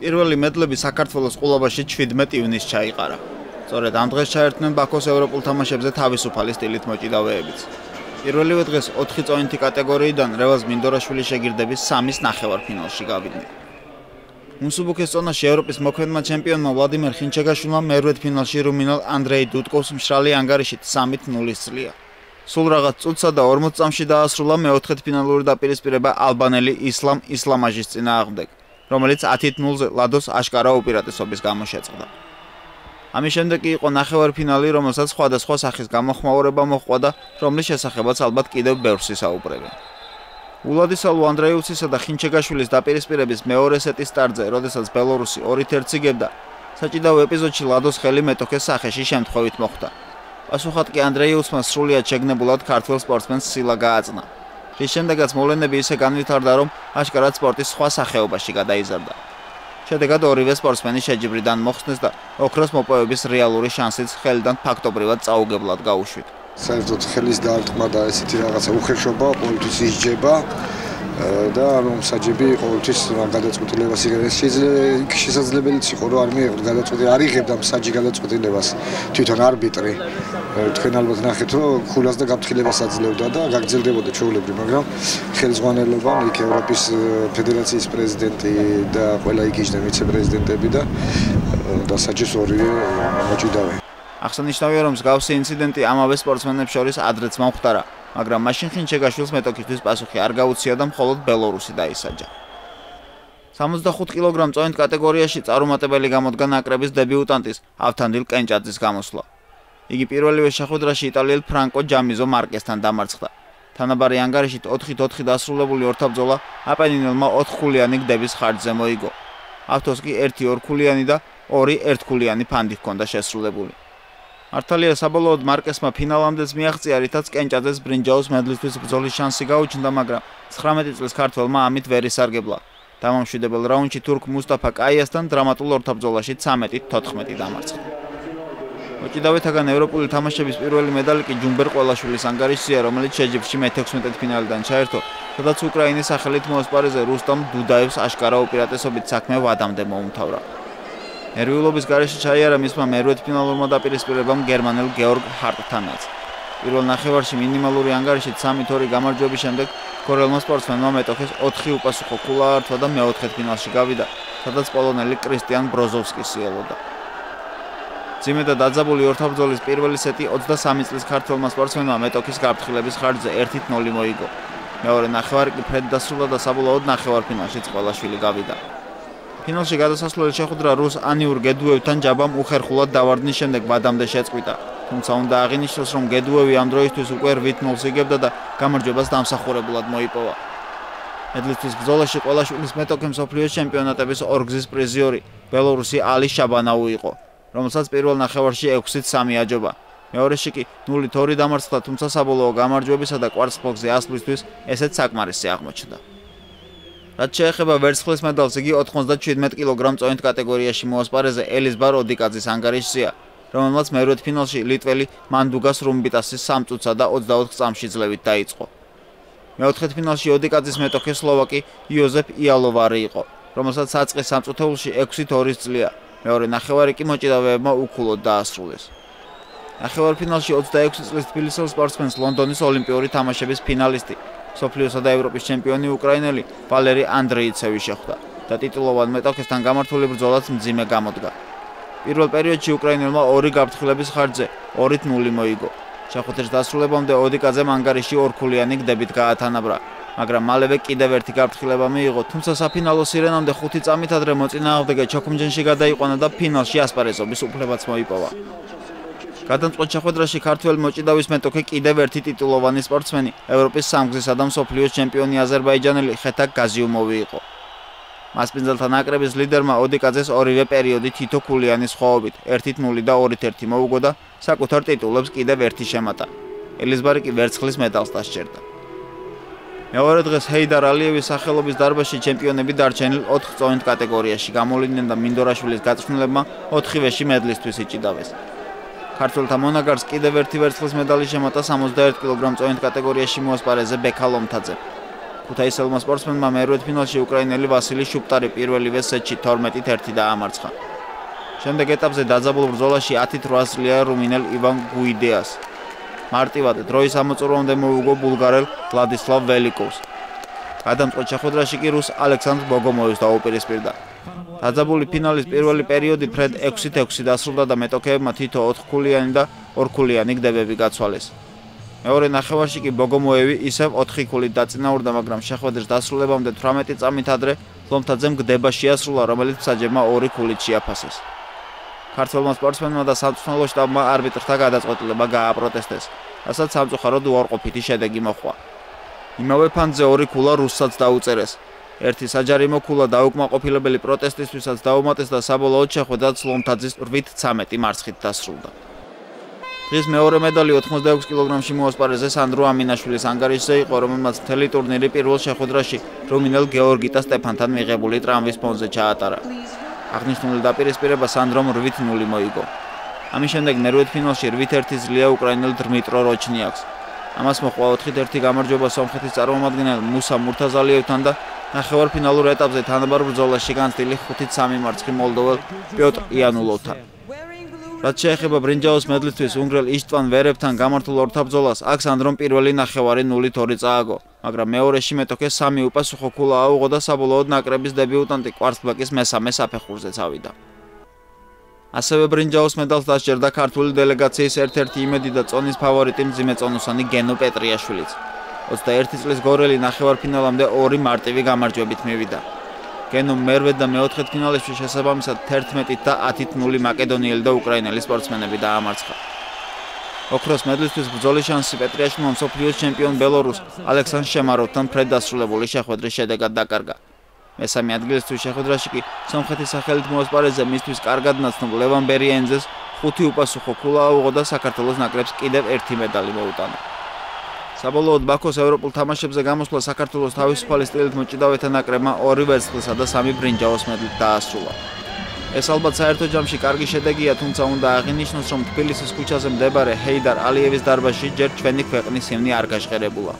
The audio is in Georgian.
პირველი მედლები საქართველოს ყულაბაში 17 ივნისს ჩაიყარა. სწორედ ამ დღეს ჩაერთნენ ბაქოს ევროპულ თამაშებზე თავისუფალი სტილით მოჭიდავეებიც. პირველივე დღეს 4 წონითი კატეგორიიდან რევაზ მინდორაშვილი შეგირდების 3-ის ნახევარფინალში გავიდნენ. უმსუბუქეს წონაში ევროპის მოქმედმა ჩემპიონმა ვლადიმერ ხინჩეგაშვილმა მერვედ ფინალში რუმინელ ანდრეი დუდკოვს მშრალი ანგარიშით 3-0 სძლია. სულ რაღაც წუთსა და 40 წამში დაასრულა მეოთხედ ფინალური დაპირისპირება ალბანელი ისლამ ისლამაჟის წინააღმდეგ, რომელიც 10-0-ზე ლადოს აშკარა უპირატესობის გამო შეწყდა. ამის შემდეგ იყო ნახევარფინალი, რომელსაც სხვადასხვა სახის გამოხმაურება მოჰყვა და რომლის შესახებაც ალბათ კიდევ ბევრს ისაუბრებენ. ულადისალო ანდრეევსისა და ხინჩეგაშვილის დაპირისპირების მეორე სეტის სტარტზე, როდესაც ბელორუსი 2-1 იგებდა, საჭიდაო ეპიზოდში ლადოს ხელი მეტოქეს სახეში შემთხვევით მოხვდა. პასუხად კი ანდრეევსმა სრულიად შეგნებულად ქართველ სპორტსმენს სილა გააწნა. რის შემდეგაც მოვლენები ისე განვითარდა, რომ აშკარად სპორტის სხვა სახეობაში გადაიზარდა. შედეგად ორივე სპორტსმენი შეჯიბრიდან მოხსნეს და ოქროს მოპოვების რეალური შანსიც ხელიდან ფაქტობრივად წაუგებლად გაუშვით. საერთოდ ხელის დაარტყმა და ესეთი რაღაცა უხერხობა ყოველთვის ისჯება და რომ საჯები ყოველთვის გადაწყვეტილებას იღებს. შესაძლებელიც იყო რომ არ მიიღოთ გადაწყვეტილება, არ იღებდა საჯი გადაწყვეტილებას თვითონ არბიტრი. თქვენ ალბათ ნახეთ რომ ხულას და გაფრთხილებას აძლევდა და გაგრძელდებოდა ჩვეულებრივ, მაგრამ ხელმძღვანელობამ იქ ევროპის ფედერაციის პრეზიდენტი და ყველა იქიჯდა ვიცე-პრეზიდენტები და საჯის ორივე მოჭიდავენ. აღსანიშნავია, რომ მსგავსი ინციდენტი ამავე სპორტსმენებს შორის ადრეც მომხდარა, მაგრამ მაშინ ხინჩეგაშვილს მეტოქისთვის პასუხი არ გაუცია და მხოლოდ ბელორუსი დაისაჯა. 65 კილოგრამ წონით კატეგორიაში წარუმატებელი გამოდგა ნაკრების დებიუტანტის ავთანდილ კენჭაძის გამოსვლა. იგი პირველივე შეხვედრაში იტალიელ ფრანკო ჯამიზო მარკესთან დამარცხდა. თანაბარი ანგარიშით 4-4 დასრულებული ორთაბრძოლა აპენინელმა 4 ხულიანი გდების ხარჯზე მოიგო. ავთოს კი 1-2 ხულიანი და 2 ერთქულიანი ფანდი ჰქონდა შესრულებული. მართალია საბოლოოდ მარკესმა ფინალამდეც მიაღწია, რითაც კენჭაძეს ბრინჯაოს მედლისთვის ბრძოლის შანსი გაუჩნდა, მაგრამ 19 წლის ქართველმა ამით ვერ ისარგებლა. დამამშვიდებელ რაუნდში თურქ მუსტაფა კაიასთან დრამატულ ორთაბრძოლაში 13-14 დამარცხდა. მოჭიდავეთაგან ევროპული თამაშების პირველი медаლი კი ჯუმბერ ყველაშვილის ანგარიშია, რომელიც შეჯიბრში მე-16 ფინალიდან ჩაერთო, სადაც უკრაინის სახელით მოასპარეზე რუსტამ დუდაევს აშკარა უპირატესობით საქმე ვადამდე მოუმთავრა. ნერვიულობის გარეშე ჩაიარა მისმა მერვედ ფინალურმა დაპირისპირებამ გერმანელ გეორგ ჰარტთანაც. პირველ ნახევარში მინიმალური ანგარიშით 3-2 გამარჯვების შემდეგ კორელმა სპორტსმენმა მეტოქეს 4 უპასუხო ქულა ართვა და მეოთხედ ფინალში გავიდა, სადაც პოლონელი კრისტიან ბროზოვსკი სიელოდა. ძიმე და დაძაბული ორთაბრძოლის პირველი სეტი 23 წლის ქართველმა სპორტსმენმა მეტოქის გაფრთხილების ხარჯზე 1-0 მოიგო. მეორე ნახევარი კი ფრედ დასრულა და საბოლოოდ ნახევარფინალშიც ყველაშვილი გავიდა. ფინალში გადასასვლელი შეხვედრა რუს ანიურ გედუევთან ჯაბამ უხერხულად დავარდნის შემდეგ ვადამდე შეწყვიტა. თუმცა უნდა აღინიშნოს, რომ გედუევი ამ დროისთვის უკვე 8-0 იგებდა და გამარჯვებას დამსახურებულად მოიპოვა. მედლისთვის ბრძოლაში ყველაშვილის მეტოქე მსოფლიოს ჩემპიონატების ორგზის პრიზიორი ბელორუსი ალი შაბანაუ იყო, რომელსაც პირველ ნახევარში 6-3 აჯობა. მეორეში კი 0-2 დამარცხდა, თუმცა საბოლოო გამარჯვებისა და კვარცხლბოქსზე ასვლისთვის ესეც საკმარისი აღმოჩნდა. რაც შეეხება ვერცხლის მედალს, იგი 97 კილოგრამ წონით კატეგორიაში მოასპარეზე ელიზბარ ოდიკაძის ანგარიშზეა, რომელმაც მერვედ ფინალში ლიტველი მანდუგას რუმბიტასის 3 წუთსა და 24 წამში ძლევით დაიწყო. მეოთხედ ფინალში ოდიკაძის მეტოქე სლოვაკი იოზეფ იალოვარი იყო, რომელსაც საწყის 3 წუთეულში 6-2 სძლია. მეორე ნახევარი კი მოჭიდავეებმა უქულოდ დაასრულეს. ნახევარფინალში 26 წლის თბილისელ სპორტსმენს ლონდონის ოლიმპიური თამაშების ფინალისტი, სოფლიოსა და ევროპის ჩემპიონი უკრაინელი ვალერი ანდრეიცევი შეხვდა და ტიტულოვან მეტოქესთან გამართული ბრძოლაც მძიმე გამოდგა. პირველ პერიოდში უკრაინელმა 2 გაფრთხილების ხარჯზე 2-0 მოიგო. შეხვედრის დასრულებამდე ოდიკაძემ ანგარიში 2 ხულიანი გდებით გაათანაბრა, მაგრამ მალევე კიდევ ერთი გაფრთხილება მიიღო, თუმცა საფინალო სირენამდე 5 წამით ადრე მოწინააღმდეგე ჩოქმჯენში გადაიყვანა და ფინალში ასპარეზობის უფლებაც მოიპოვა. გადამწყვეტ შეხვედრაში ქართველ მოჭიდავის მეტოქე კიდევ ერთი ტიტულოვანი სპორტსმენი, ევროპის სამგზისა და მსოფლიოს ჩემპიონი აზერბაიჯანელი ხეთაკ გაზიუმოვი იყო. მასპინძელთა ნაკრების ლიდერმა ოდიკაძეს ორივე პერიოდი თითო ქულიანი სხვაობით 1-0 და 2-1 მოუგო და საკუთარ ტიტულებს კიდევ ერთი შემატა. ელიზბარი კი ვერცხლის медаლს დასჯერდა. მეორე დღეს ჰეიდარ ალიევის სახელობის დარბაზში ჩემპიონები დარჩენილ 4 წონით კატეგორიაში გამოვიდნენ და მინდორაშვილის გაწვრთნილებმა 4-ვეში მედლისთვის იჭიდავეს. ქართველთა მონაგარს კიდევ ერთი ვერცხლის медаლი შემატა 61 კილოგრამ წონით კატეგორიაში მოასპარეზე ბექა ლომთაძე. ქუთაისელმა სპორტსმენმა მერვედფინალში უკრაინელი ვასილი შუპტარი პირველივე სეტში 12-1 დაამარცხა. შემდეგ ეტაპზე დაძაბულ ბრძოლაში 10-8 ძლია რუმინელ ივან გუიდეას. მარტივად დროის ამოწურვამდე მოუგო ბულგარელ ვლადისლავ ველიკოვს. გადამწყვეტ შეხვედრაში კი რუს ალექსანდრ ბოგომოევს დაუპირისპირდა. დაძაბული ფინალის პირველი პერიოდი ფრედ 6-6 დასრულდა და მეტოქეებმა თითო 4-ქულიანი და 2-ქულიანი გდებები გაცვალეს. მეორე ნახევარში კი ბოგომოევი ისევ 4 ქულით დაწინაურდა, მაგრამ შეხვედრის დასრულებამდე 18 წამით ადრე ლომთაძემ გდება შეასრულა, რომელიც მსაჯებმა 2 ქულით შეაფასეს. ქართველმა სპორტსმენმა და სამწვრთნელო შტაბმა არბიტრთა გადაწყვეტილება გააპროტესტეს, რასაც სამწუხაროდ უარყოფითი შედეგი მოჰყვა. იმავე ფანჯზე 2 ქულა რუსსაც დაუწერეს. ერთი საჯარიმო ქულა დაუკმაყოფილებელი პროტესტისთვისაც დაუმატეს და საბოლოოდ შეხვედრაც ლომთაძის 8-13 მარცხით დასრულდა. დღის მეორე медали 86 კილოგრამში მოასპარეზე სანდრო ამინაშვილის ანგარიშზე იყო, რომელმაც მთელი ტურნირი პირველ შეხვედრაში რუმინელ გეორგიტა სტეფანთან მიღებული ტრამვის ფონზე ჩაატარა. აღნიშნული დაპირისპირება სანდრომ 8-0 მოიგო. ამის შემდეგ მერვედფინალში 8-1 ძლია უკრაინელ დმიტრო როჩნიაკს. ამას მოჰყვა 4-1 გამარჯვება სომხეთის წარმომადგენელ მუსა მურთაზალიევთან და ნახევარფინალურ ეტაპზე თანაბარ ბრძოლაში განცდილი 5-3 მარცხი მოლდოველ პიოტრ იანულოვთან. რაც შეეხება ბრინჯაოს მედლისთვის უნგრელ იშტვან ვერებთან გამართულ ორთაბრძოლას, აქ სანდრომ პირველი ნახევარი 0-2 წააგო, მაგრამ მეორეში მეტოქე 3 უპასუხო ქულა აუღო და საბოლოოდ ნაკრების დებიუტანტი კვარცხლბეკის მესამე საფეხურზე წავიდა. ასევე ბრინჯაოს მედალს დასჯერდა ქართული დელეგაციის ერთ-ერთი იმედი და წონის ფავორიტი მძიმეწონუსანი გენო პეტრიაშვილიც. 21 წლის გორელი ნახევარფინალამდე 2 მარტივი გამარჯვებით მივიდა. გენომ მერვედ და მეოთხედ ფინალებში შესაბამისად 11 და 10-0 მაკედონიელი და უკრაინელი სპორტსმენები დაამარცხა. ოქროს მედლისთვის ბრძოლის შანსი პეტრიაშვილმა მსოფლიოს ჩემპიონ ბელორუს ალექსანდრ შემაროვთან ფრედ დასრულებული შეხვედრის შედეგად დაკარგა. მესამე ადგილისთვის შეხვედრაში კი სომხეთის სახელით მოასპარეზე მისთვის კარგად ნაცნობ ლევან ბერიენძეს 5 უპასუხო ქულა აუღო და საქართველოს ნაკრებს კიდევ 1 медალი მოუტანა. საბოლოოდ ბაქოს ევროპულ თამაშებზე გამოსვლა საქართველოს თავისუფალი სტილით მოჭიდავეთა ნაკრებმა 2 ვერცხლისა და 3 ბრინჯაოს მედლით დაასრულა. ეს ალბათ საერთო ჯამში კარგი შედეგია, თუმცა უნდა აღინიშნოს, რომ თბილისის ქუჩაზე მდებარე ჰეიდარ ალიევის დარბაზში ჯერ ჩვენი ქვეყნის ჰიმნი არ გაჟღერებულა.